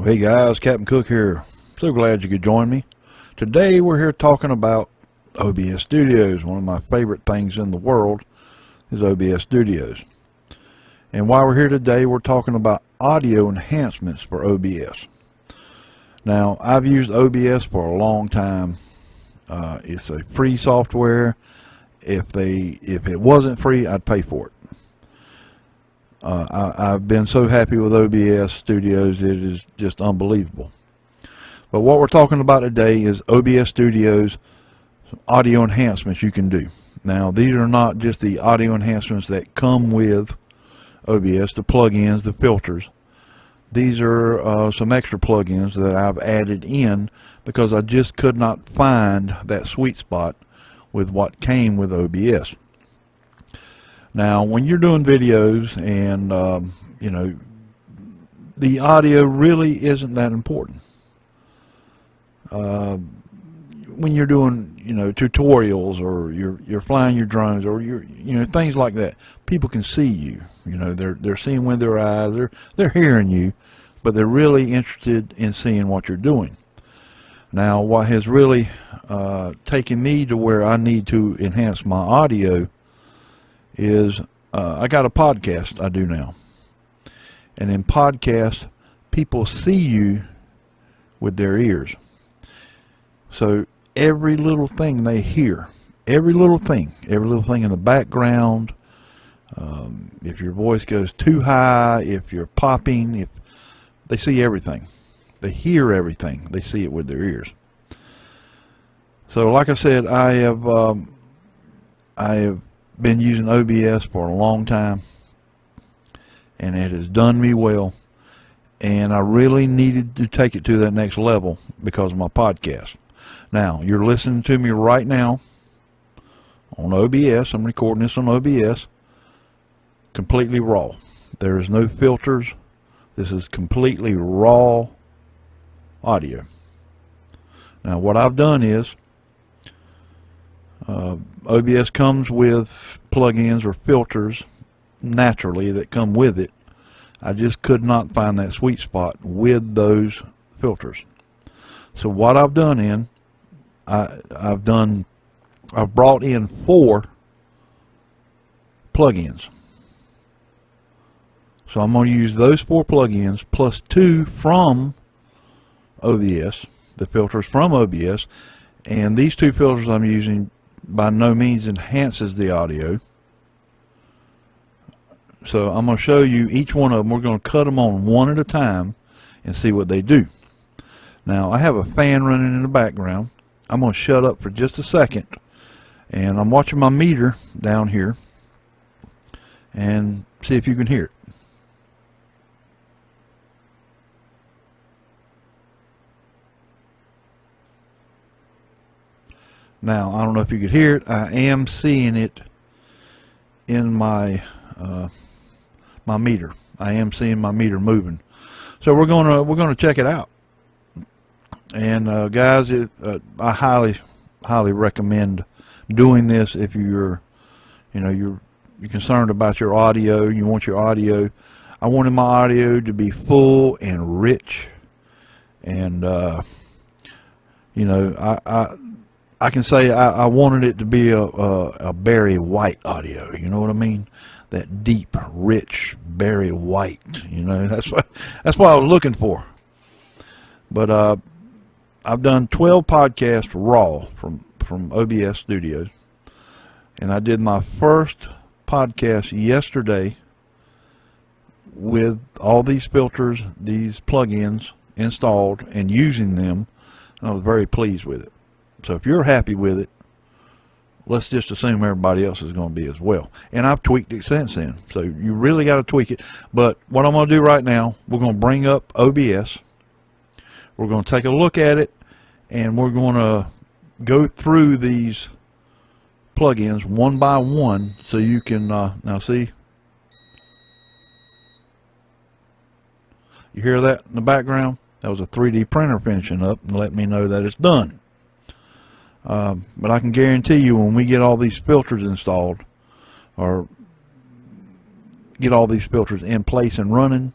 Hey guys, Captain Cook here. So glad you could join me. Today we're here talking about OBS Studios. One of my favorite things in the world is OBS Studios. And while we're here today, we're talking about audio enhancements for OBS. Now, I've used OBS for a long time. It's a free software. If it wasn't free, I'd pay for it. I've been so happy with OBS Studios, it is just unbelievable. But what we're talking about today is OBS Studios, some audio enhancements you can do. Now, these are not just the audio enhancements that come with OBS, the plugins, the filters. These are some extra plugins that I've added in because I just could not find that sweet spot with what came with OBS. Now, when you're doing videos and, the audio really isn't that important. When you're doing, tutorials or you're flying your drones or things like that, people can see you. They're seeing with their eyes, they're hearing you, but they're really interested in seeing what you're doing. Now, what has really taken me to where I need to enhance my audio is I got a podcast I do now. And in podcasts, people see you with their ears. So every little thing they hear, every little thing in the background, if your voice goes too high, if you're popping, if they see everything. They hear everything. They see it with their ears. So like I said, I have been using OBS for a long time, and it has done me well, and I really needed to take it to that next level because of my podcast. Now, you're listening to me right now on OBS. I'm recording this on OBS, completely raw. There is no filters. This is completely raw audio. Now, what I've done is OBS comes with plugins or filters naturally that come with it. I just could not find that sweet spot with those filters. So what I've done I've brought in 4 plugins. So I'm going to use those 4 plugins plus 2 from OBS, the filters from OBS, and these 2 filters I'm using by no means enhances the audio. So I'm going to show you each one of them. We're going to cut them on one at a time and see what they do. Now, I have a fan running in the background. I'm going to shut up for just a second, and I'm watching my meter down here and see if you can hear it. Now, I don't know if you could hear it. I am seeing it in my my meter. I am seeing my meter moving. So we're gonna check it out. And guys, I highly recommend doing this if you're concerned about your audio. You want your audio. I wanted my audio to be full and rich, and I can say I wanted it to be a Barry White audio. You know what I mean? That deep, rich Barry White. That's what I was looking for. But I've done 12 podcasts raw from OBS Studios, and I did my first podcast yesterday with all these filters, these plugins installed and using them, and I was very pleased with it. So if you're happy with it, let's just assume everybody else is going to be as well. And I've tweaked it since then. So you really got to tweak it. But what I'm going to do right now, we're going to bring up OBS. We're going to take a look at it, and we're going to go through these plugins one by one so you can, now see, you hear that in the background? That was a 3D printer finishing up and letting me know that it's done. But I can guarantee you when we get all these filters installed or get all these filters in place and running,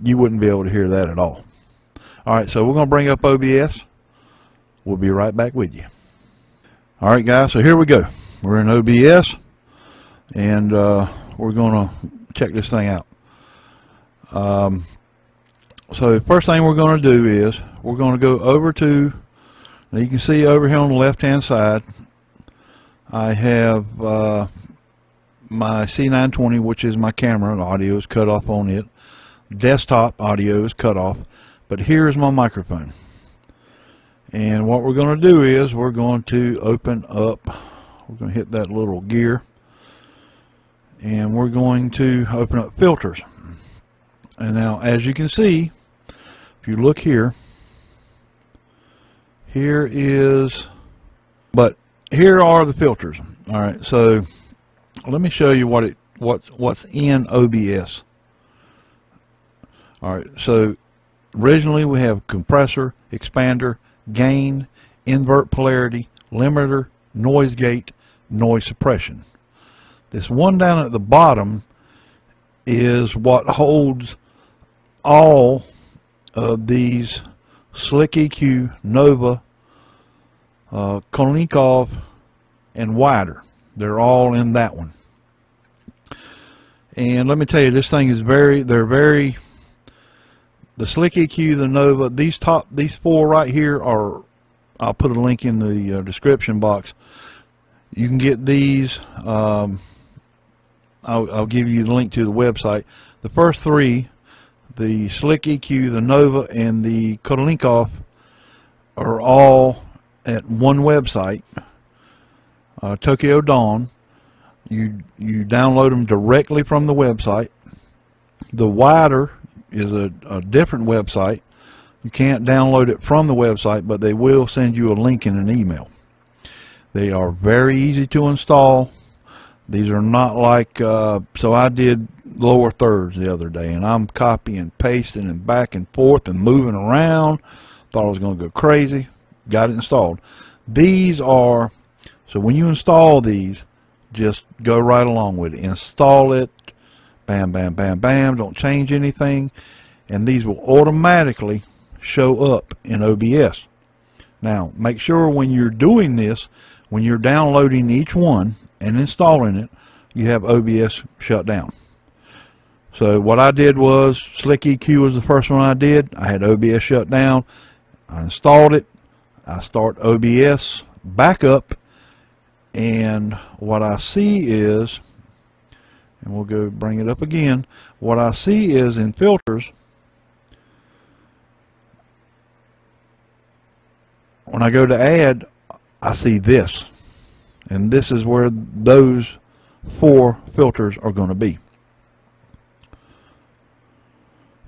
you wouldn't be able to hear that at all. All right, so we're going to bring up OBS. We'll be right back with you. All right, guys, so here we go. We're in OBS, and we're going to check this thing out. So the first thing we're going to do is we're going to go over to, now you can see over here on the left-hand side, I have my C920, which is my camera. The audio is cut off on it. Desktop audio is cut off. But here's my microphone. And what we're going to do is we're going to open up, we're going to hit that little gear, and we're going to open up filters. And now, as you can see, if you look here, here are the filters. All right, so let me show you what's in OBS. All right, so originally we have compressor, expander, gain, invert polarity, limiter, noise gate, noise suppression. This one down at the bottom is what holds all of these Slick EQ, Nova, Kolninkov, and Wider. They're all in that one. And let me tell you, this thing is the Slick EQ, the Nova, these four right here are, I'll put a link in the description box. You can get these, I'll give you the link to the website. The first three, the Slick EQ, the Nova, and the Kolninkov, are all at one website, Tokyo Dawn. You download them directly from the website. The Wider is a different website. You can't download it from the website, but they will send you a link in an email. They are very easy to install. These are not like, so I did lower thirds the other day, and I'm copying, pasting, and back and forth and moving around. Thought I was going to go crazy. Got it installed. These are, so when you install these, just go right along with it. Install it, bam, bam, bam, bam. Don't change anything, and these will automatically show up in OBS. Now, make sure when you're doing this, when you're downloading each one and installing it, you have OBS shut down. So what I did was, Slick EQ was the first one I did. I had OBS shut down. I installed it. I start OBS back up, and what I see is, and we'll go bring it up again, what I see is in filters, when I go to add, I see this, and this is where those four filters are going to be.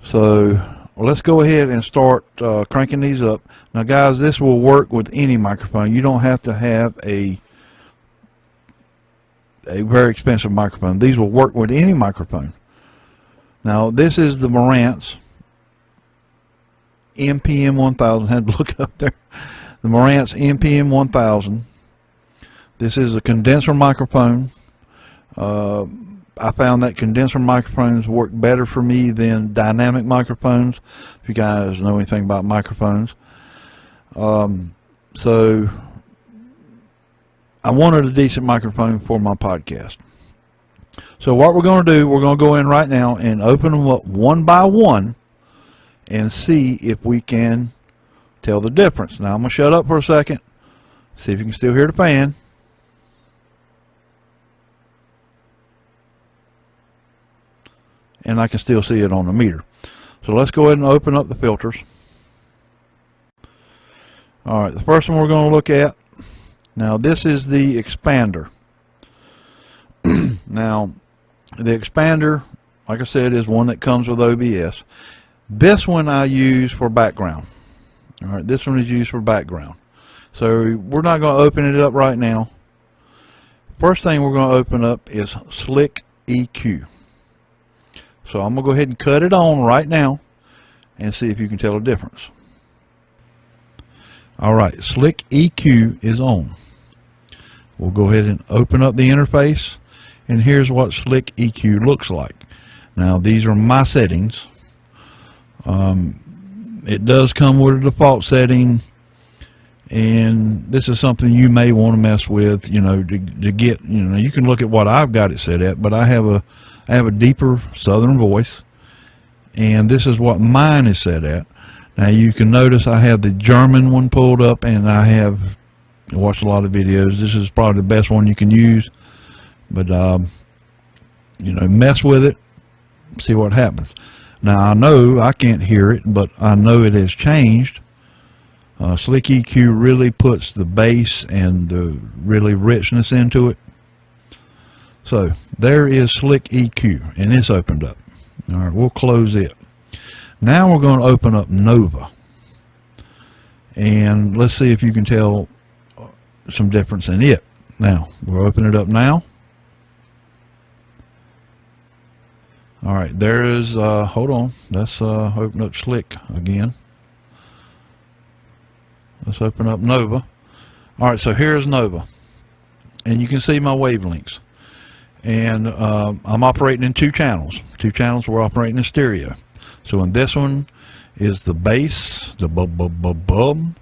So let's go ahead and start cranking these up. Now guys, this will work with any microphone. You don't have to have a very expensive microphone. These will work with any microphone. Now this is the Marantz MPM 1000. I had to look up there. The Marantz MPM 1000. This is a condenser microphone. I found that condenser microphones work better for me than dynamic microphones, if you guys know anything about microphones. So I wanted a decent microphone for my podcast. So what we're going to do, we're going to go in right now and open them up one by one and see if we can tell the difference. Now I'm going to shut up for a second, see if you can still hear the fan. And I can still see it on the meter. So let's go ahead and open up the filters. Alright, the first one we're going to look at, now this is the expander. Now the expander, like I said, is one that comes with OBS. This one I use for background. Alright, this one is used for background. So we're not going to open it up right now. First thing we're going to open up is Slick EQ. So I'm going to go ahead and cut it on right now and see if you can tell a difference. Alright, Slick EQ is on. We'll go ahead and open up the interface, and here's what Slick EQ looks like. Now these are my settings. it does come with a default setting, and this is something you may want to mess with, you know, to get, you know, you can look at what I've got it set at, but I have a deeper southern voice, and this is what mine is set at. Now you can notice I have the German one pulled up, and I have watched a lot of videos. This is probably the best one you can use, but you know, mess with it, see what happens. Now I know I can't hear it, but I know it has changed. Slick EQ really puts the bass and the really richness into it. So there is Slick EQ, and it's opened up. All right, we'll close it. Now we're going to open up Nova, and let's see if you can tell some difference in it. Now we'll open it up now. All right, there is, hold on, let's open up Slick again. Let's open up Nova. All right, so here's Nova, and you can see my wavelengths. And I'm operating in two channels. Two channels we're operating in stereo. So in this one is the bass, the bub bub bub bub,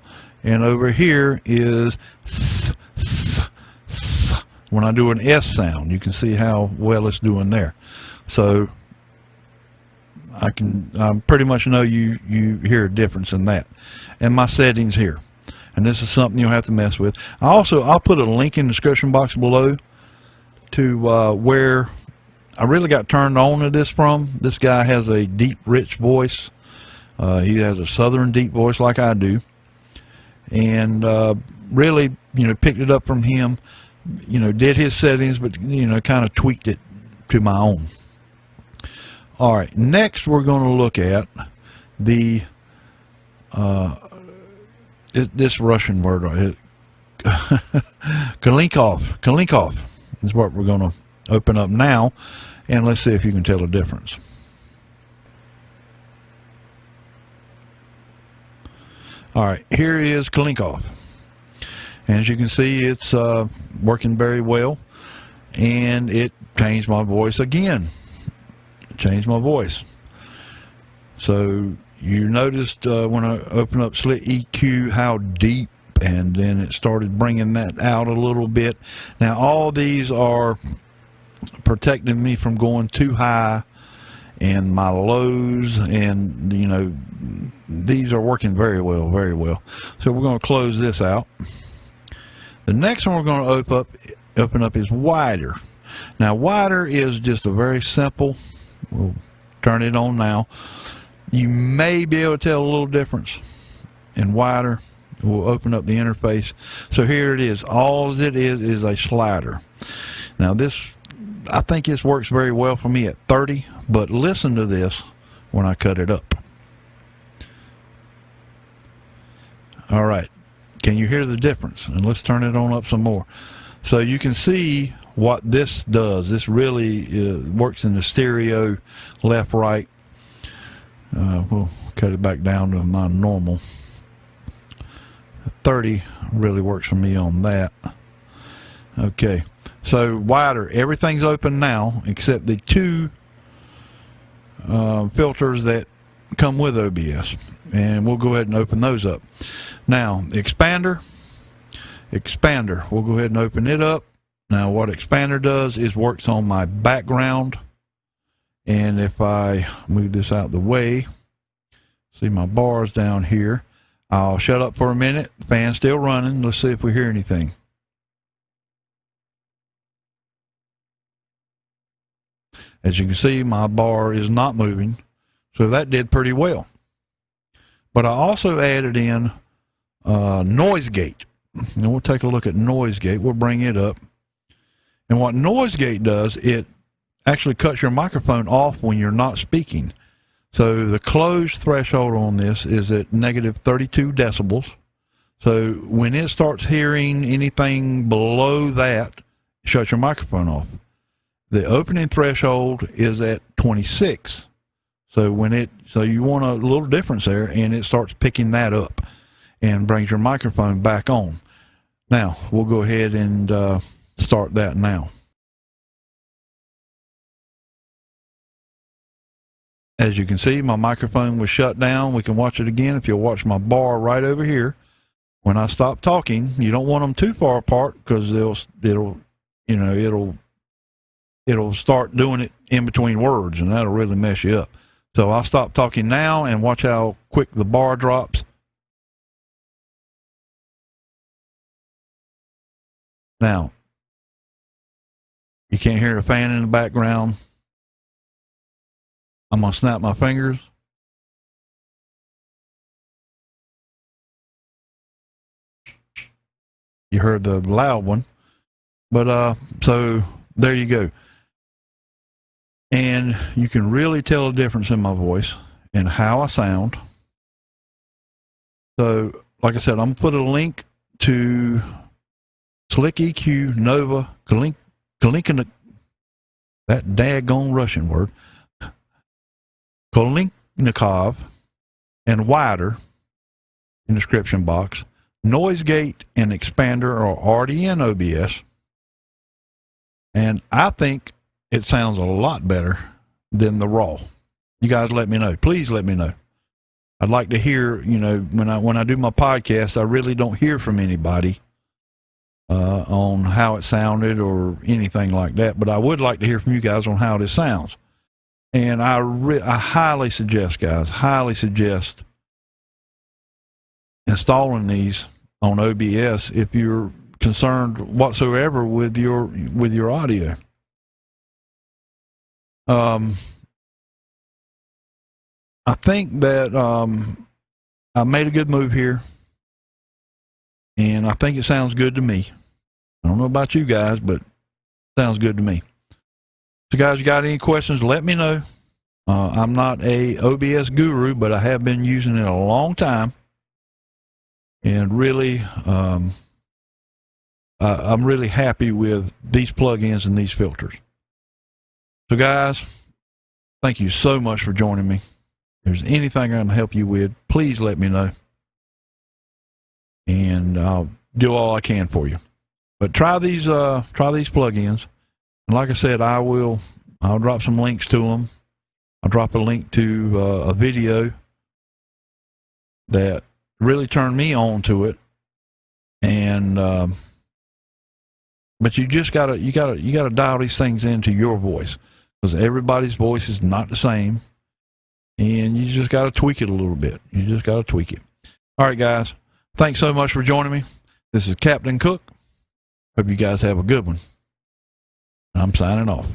and over here is s, s, s. When I do an S sound, you can see how well it's doing there. So I pretty much know you hear a difference in that. And my settings here. And this is something you'll have to mess with. I'll put a link in the description box below to where I really got turned on to this from. This guy has a deep, rich voice. He has a southern deep voice like I do. And really, you know, picked it up from him. You know, did his settings, but, you know, kind of tweaked it to my own. All right, next we're going to look at the this Russian word, Kalinkov is what we're going to open up now, and let's see if you can tell a difference. All right, here is Kalinkov. As you can see, it's working very well, and it changed my voice again. Changed my voice. So you noticed when I open up Slick EQ how deep, and then it started bringing that out a little bit. Now all these are protecting me from going too high, and my lows, and you know, these are working very well, very well. So we're going to close this out. The next one we're going to open up is wider. Now wider is just a very simple, we'll turn it on now. You may be able to tell a little difference in wider. We'll open up the interface. So here it is. All it is a slider. Now this, I think this works very well for me at 30, but listen to this when I cut it up. All right, can you hear the difference? And let's turn it on up some more. So you can see what this does. This really works in the stereo, left, right. We'll cut it back down to my normal. 30 really works for me on that. Okay, so wider, everything's open now except the two filters that come with OBS, and we'll go ahead and open those up. Now expander, we'll go ahead and open it up. Now what expander does is works on my background, and if I move this out of the way, see my bars down here, I'll shut up for a minute. The fan's still running. Let's see if we hear anything. As you can see, my bar is not moving, so that did pretty well. But I also added in noise gate. And we'll take a look at noise gate. We'll bring it up. And what noise gate does, it actually cuts your microphone off when you're not speaking. So the closed threshold on this is at -32 decibels. So when it starts hearing anything below that, it shuts your microphone off. The opening threshold is at 26. So so you want a little difference there, and it starts picking that up and brings your microphone back on. Now we'll go ahead and start that now. As you can see, my microphone was shut down. We can watch it again if you'll watch my bar right over here. When I stop talking, you don't want them too far apart because it'll start doing it in between words, and that'll really mess you up. So I'll stop talking now and watch how quick the bar drops. Now, you can't hear a fan in the background. I'm going to snap my fingers. You heard the loud one. But, so there you go. And you can really tell a difference in my voice and how I sound. So, like I said, I'm going to put a link to Slick EQ, Nova, Kalinkana, that daggone Russian word, Kalinknikov, and Wider in the description box. Noise gate and expander are already in OBS. And I think it sounds a lot better than the raw. You guys let me know. Please let me know. I'd like to hear, when I do my podcast, I really don't hear from anybody on how it sounded or anything like that. But I would like to hear from you guys on how this sounds. And I highly suggest, guys, installing these on OBS if you're concerned whatsoever with your audio. I think that I made a good move here, and I think it sounds good to me. I don't know about you guys, but it sounds good to me. So, guys, you got any questions, let me know. I'm not a OBS guru, but I have been using it a long time. And really, I'm really happy with these plugins and these filters. So, guys, thank you so much for joining me. If there's anything I can help you with, please let me know. And I'll do all I can for you. But try these plugins. And like I said, I'll drop some links to them. I'll drop a link to a video that really turned me on to it. And but you gotta dial these things into your voice, because everybody's voice is not the same, and you just gotta tweak it a little bit. You just gotta tweak it. All right, guys. Thanks so much for joining me. This is Captain Cook. Hope you guys have a good one. I'm signing off.